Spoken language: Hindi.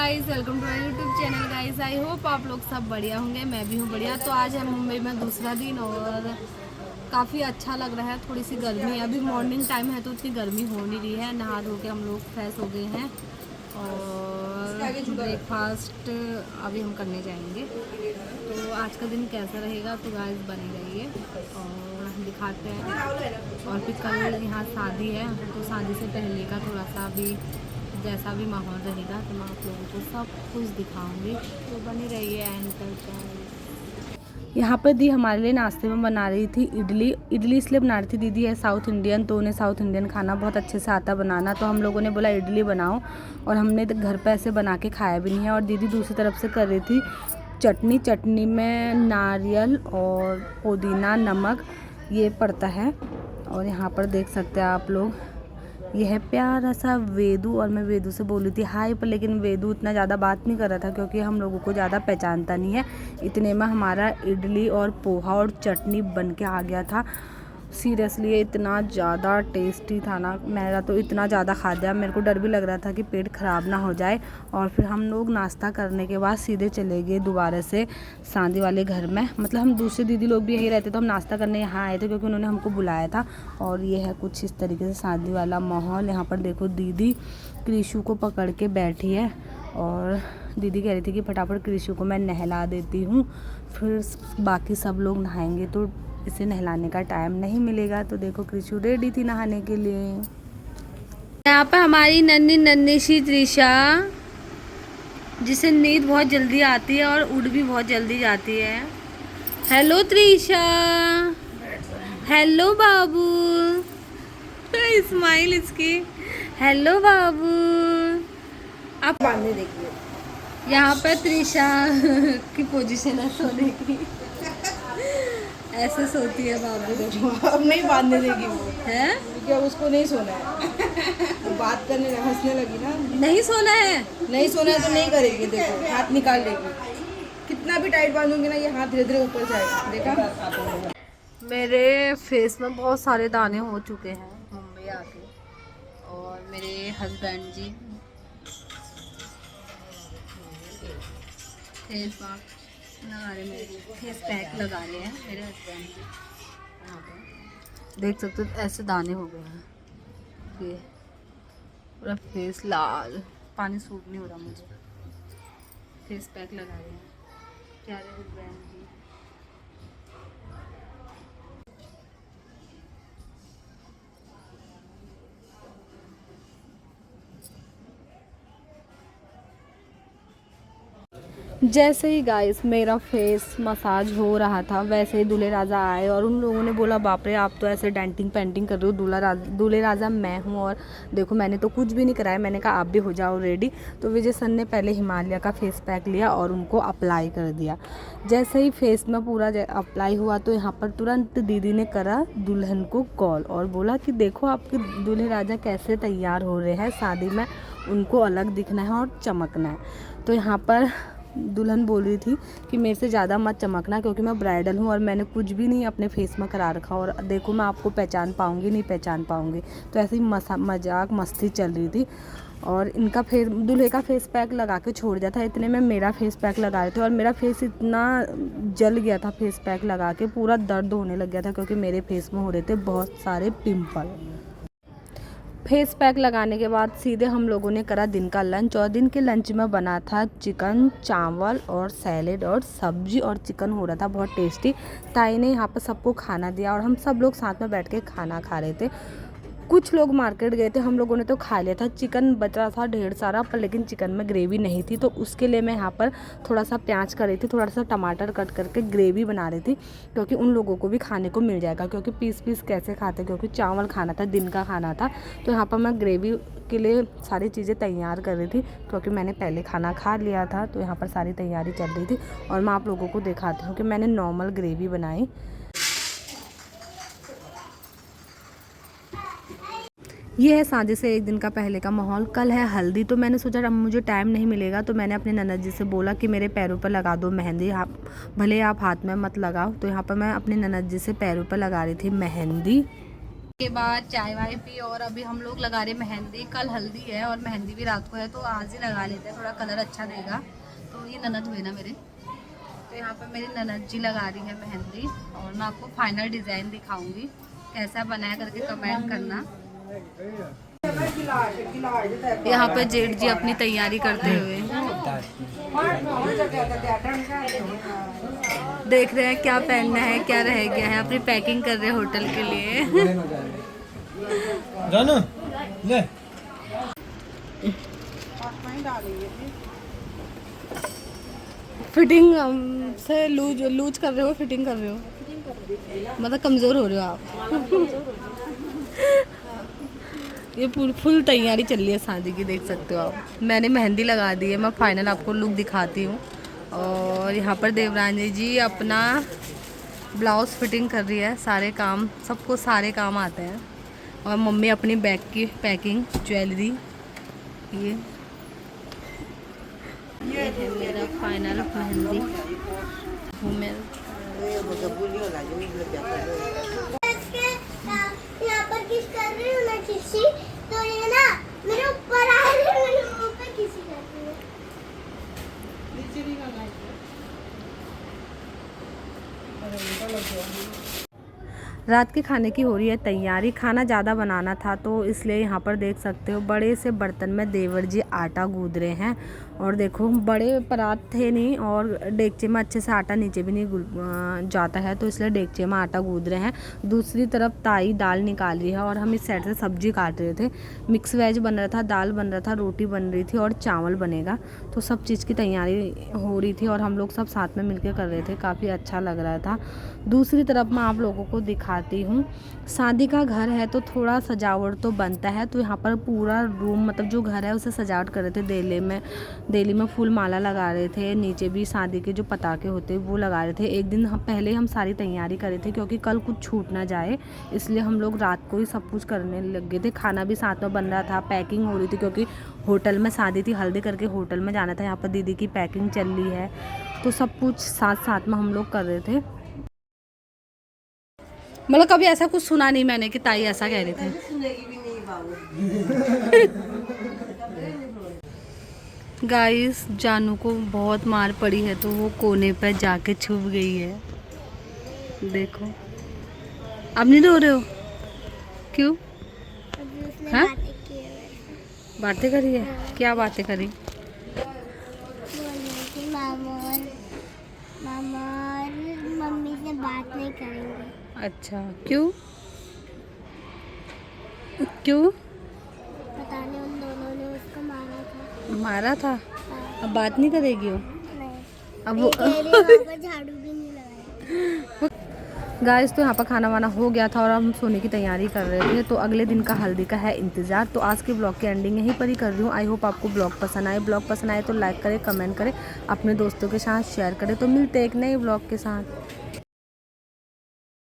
Guys, welcome to my YouTube channel guys. I hope आप लोग सब बढ़िया होंगे, मैं भी हूँ बढ़िया। तो आज है मुंबई में दूसरा दिन और काफ़ी अच्छा लग रहा है। थोड़ी सी गर्मी है, अभी मॉर्निंग टाइम है तो उतनी गर्मी हो नहीं रही है। नहा धो के हम लोग फ्रेश हो गए हैं और ब्रेकफास्ट अभी हम करने जाएंगे। तो आज का दिन कैसा रहेगा तो गाइस बने रहिए और दिखाते हैं। और फिर कल यहाँ शादी है तो शादी से पहले का थोड़ा सा अभी जैसा भी माहौल रहेगा तो मैं आप लोगों को सब कुछ दिखाऊंगी, तो बने रहिए एंड तक। यहाँ पर दी हमारे लिए नाश्ते में बना रही थी इडली। इडली इसलिए बना रही थी, दीदी है साउथ इंडियन तो उन्हें साउथ इंडियन खाना बहुत अच्छे से आता बनाना, तो हम लोगों ने बोला इडली बनाओ और हमने तो घर पर ऐसे बना के खाया भी नहीं है। और दीदी दूसरी तरफ से कर रही थी चटनी। चटनी में नारियल और पुदीना नमक ये पड़ता है। और यहाँ पर देख सकते हैं आप लोग, यह है प्यारा सा वेदू। और मैं वेदू से बोली थी हाय पर, लेकिन वेदू इतना ज़्यादा बात नहीं कर रहा था क्योंकि हम लोगों को ज़्यादा पहचानता नहीं है। इतने में हमारा इडली और पोहा और चटनी बन के आ गया था। सीरियसली इतना ज़्यादा टेस्टी था ना, मेरा तो इतना ज़्यादा खा दिया, मेरे को डर भी लग रहा था कि पेट ख़राब ना हो जाए। और फिर हम लोग नाश्ता करने के बाद सीधे चले गए दोबारा से शादी वाले घर में। मतलब हम दूसरे दीदी लोग भी यही रहते तो हम नाश्ता करने यहाँ आए थे क्योंकि उन्होंने हमको बुलाया था। और ये है कुछ इस तरीके से शादी वाला माहौल। यहाँ पर देखो दीदी कृषु को पकड़ के बैठी है और दीदी कह रही थी कि फटाफट कृषु को मैं नहला देती हूँ, फिर बाकी सब लोग नहाएंगे तो इसे नहलाने का टाइम नहीं मिलेगा। तो देखो कृषु रेडी थी नहाने के लिए। यहाँ पे हमारी नन्ही नन्ही सी त्रिशा, जिसे नींद बहुत जल्दी आती है और उड़ भी बहुत जल्दी जाती है। हेलो त्रिशा, हेलो बाबू, स्माइल इसकी, हेलो बाबू। आप बांधने देखिए, यहाँ पे त्रिशा की पोजीशन है सोने की, ऐसे सोती है बाबू। अब नहीं बांधने देगी वो, है क्योंकि अब उसको नहीं सोना है। वो बात करने लगी, हंसने लगी ना। नहीं सोना है, नहीं सोना है तो नहीं करेगी। देखो हाथ निकाल लेगी, कितना भी टाइट बांधूंगी ना ये हाथ धीरे धीरे ऊपर जाएगा। देखा, मेरे फेस में बहुत सारे दाने हो चुके हैं मुंबई आके। और मेरे हस्बैंड जी फेस मास्क लगा रहे, मेरे फेस पैक लगा रहे हैं मेरे हस्बैंड जी। यहाँ पे देख सकते हो ऐसे दाने हो गए हैं, ये पूरा फेस लाल, पानी सूट नहीं हो रहा मुझे। फेस पैक लगा रहे हैं प्यारे हस्बैंड जी। जैसे ही गाइस मेरा फेस मसाज हो रहा था वैसे ही दूल्हे राजा आए और उन लोगों ने बोला बाप रे आप तो ऐसे डेंटिंग पेंटिंग कर रहे हो, दूल्हे राजा मैं हूँ। और देखो मैंने तो कुछ भी नहीं कराया, मैंने कहा आप भी हो जाओ रेडी। तो विजय सर ने पहले हिमालय का फेस पैक लिया और उनको अप्लाई कर दिया। जैसे ही फेस में पूरा अप्लाई हुआ तो यहाँ पर तुरंत दीदी ने करा दुल्हन को कॉल और बोला कि देखो आपके दूल्हे राजा कैसे तैयार हो रहे हैं शादी में, उनको अलग दिखना है और चमकना है। तो यहाँ पर दुल्हन बोल रही थी कि मेरे से ज़्यादा मत चमकना क्योंकि मैं ब्राइडल हूँ और मैंने कुछ भी नहीं अपने फेस में करा रखा और देखो मैं आपको पहचान पाऊँगी नहीं पहचान पाऊँगी। तो ऐसे ही मजाक मस्ती चल रही थी और इनका फेस, दूल्हे का फेस पैक लगा के छोड़ दिया था। इतने में मेरा फेस पैक लगा रहे थे और मेरा फेस इतना जल गया था फेस पैक लगा के, पूरा दर्द होने लग गया था क्योंकि मेरे फेस में हो रहे थे बहुत सारे पिंपल। फेस पैक लगाने के बाद सीधे हम लोगों ने करा दिन का लंच और दिन के लंच में बना था चिकन, चावल और सैलेड और सब्जी और चिकन हो रहा था बहुत टेस्टी। ताई ने यहाँ पर सबको खाना दिया और हम सब लोग साथ में बैठ के खाना खा रहे थे। कुछ लोग मार्केट गए थे, हम लोगों ने तो खा लिया था। चिकन बच रहा था ढेर सारा पर लेकिन चिकन में ग्रेवी नहीं थी, तो उसके लिए मैं यहाँ पर थोड़ा सा प्याज कर रही थी, थोड़ा सा टमाटर कट करके ग्रेवी बना रही थी क्योंकि उन लोगों को भी खाने को मिल जाएगा। क्योंकि पीस पीस कैसे खाते, क्योंकि चावल खाना था, दिन का खाना था। तो यहाँ पर मैं ग्रेवी के लिए सारी चीज़ें तैयार कर रही थी क्योंकि मैंने पहले खाना खा लिया था। तो यहाँ पर सारी तैयारी चल रही थी और मैं आप लोगों को दिखाती हूँ कि मैंने नॉर्मल ग्रेवी बनाई। ये है शादी से एक दिन का पहले का माहौल। कल है हल्दी, तो मैंने सोचा अब मुझे टाइम नहीं मिलेगा तो मैंने अपने ननद जी से बोला कि मेरे पैरों पर लगा दो मेहंदी, आप भले आप हाथ में मत लगाओ। तो यहाँ पर मैं अपने ननद जी से पैरों पर लगा रही थी मेहंदी। के बाद चाय वाय पी और अभी हम लोग लगा रहे मेहंदी। कल हल्दी है और मेहंदी भी रात को है, तो आज ही लगा लेते हैं, थोड़ा कलर अच्छा देगा। तो ये ननद हुए ना मेरे, तो यहाँ पर मेरी ननद जी लगा रही है मेहंदी और मैं आपको फाइनल डिज़ाइन दिखाऊंगी, कैसा बनाया करके कमेंट करना। यहाँ पर जेठ जी अपनी तैयारी करते हुए देख रहे हैं क्या पहनना है, क्या रह गया है, अपनी पैकिंग कर रहे हैं होटल के लिए। जानू ले फिटिंग से लूज कर रहे हो, फिटिंग कर रहे हो, मतलब कमज़ोर हो रहे हो आप। ये फुल तैयारी चल रही है शादी की, देख सकते हो आप। मैंने मेहंदी लगा दी है, मैं फाइनल आपको लुक दिखाती हूँ। और यहाँ पर देवरानी जी अपना ब्लाउज़ फिटिंग कर रही है। सारे काम, सबको सारे काम आते हैं। और मम्मी अपनी बैग की पैकिंग, ज्वेलरी, ये है मेरा फाइनल मेहंदी घूमे। यहाँ पर किस कर रही हूँ ना किसी, तो ये ना मेरे ऊपर आ रही है, मेरे मुंह पे किसी कर रही है। रात के खाने की हो रही है तैयारी। खाना ज़्यादा बनाना था तो इसलिए यहाँ पर देख सकते हो बड़े से बर्तन में देवर जी आटा गूंद रहे हैं। और देखो बड़े परात थे नहीं और देगचे में अच्छे से आटा नीचे भी नहीं जाता है, तो इसलिए देगचे में आटा गूंद रहे हैं। दूसरी तरफ ताई दाल निकाल रही है और हम इस साइड से सब्जी काट रहे थे। मिक्स वेज बन रहा था, दाल बन रहा था, रोटी बन रही थी और चावल बनेगा। तो सब चीज़ की तैयारी हो रही थी और हम लोग सब साथ में मिलकर कर रहे थे। काफ़ी अच्छा लग रहा था। दूसरी तरफ मैं आप लोगों को दिखाती हूँ, शादी का घर है तो थोड़ा सजावट तो बनता है। तो यहाँ पर पूरा रूम, मतलब जो घर है उसे सजावट कर रहे थे। देली में फूल माला लगा रहे थे, नीचे भी शादी के जो पताके होते वो लगा रहे थे। एक दिन पहले हम सारी तैयारी कर रहे थे क्योंकि कल कुछ छूट ना जाए, इसलिए हम लोग रात को ही सब कुछ करने लगे थे। खाना भी साथ में बन रहा था, पैकिंग हो रही थी क्योंकि होटल में शादी थी, हल्दी करके होटल में जाना था। यहाँ पर दीदी की पैकिंग चल रही है, तो सब कुछ साथ साथ में हम लोग कर रहे थे। मतलब कभी ऐसा कुछ सुना नहीं मैंने कि ताई ऐसा कह रहे थे। गाइस जानू को बहुत मार पड़ी है तो वो कोने पे जाके छुप गई है। देखो अब नहीं रो रहे हो, क्यों? हाँ बातें करी है, क्या बातें करी? मामा और मम्मी से बात नहीं करेंगे। अच्छा क्यों क्यों? पता नहीं, उन दोनों ने उसको मारा था। अब बात नहीं करेगी वो? नहीं, अब वो वहाँ पर झाड़ू भी नहीं लगाया। गाइस तो यहाँ पर खाना वाना हो गया था और हम सोने की तैयारी कर रहे थे। तो अगले दिन का हल्दी का है इंतज़ार। तो आज के ब्लॉग की एंडिंग यहीं पर ही कर रही हूँ। आई होप आपको ब्लॉग पसंद आए। ब्लॉग पसंद आए तो लाइक करें, कमेंट करें, अपने दोस्तों के साथ शेयर करें। तो मिलते हैं एक नए ब्लॉग के साथ।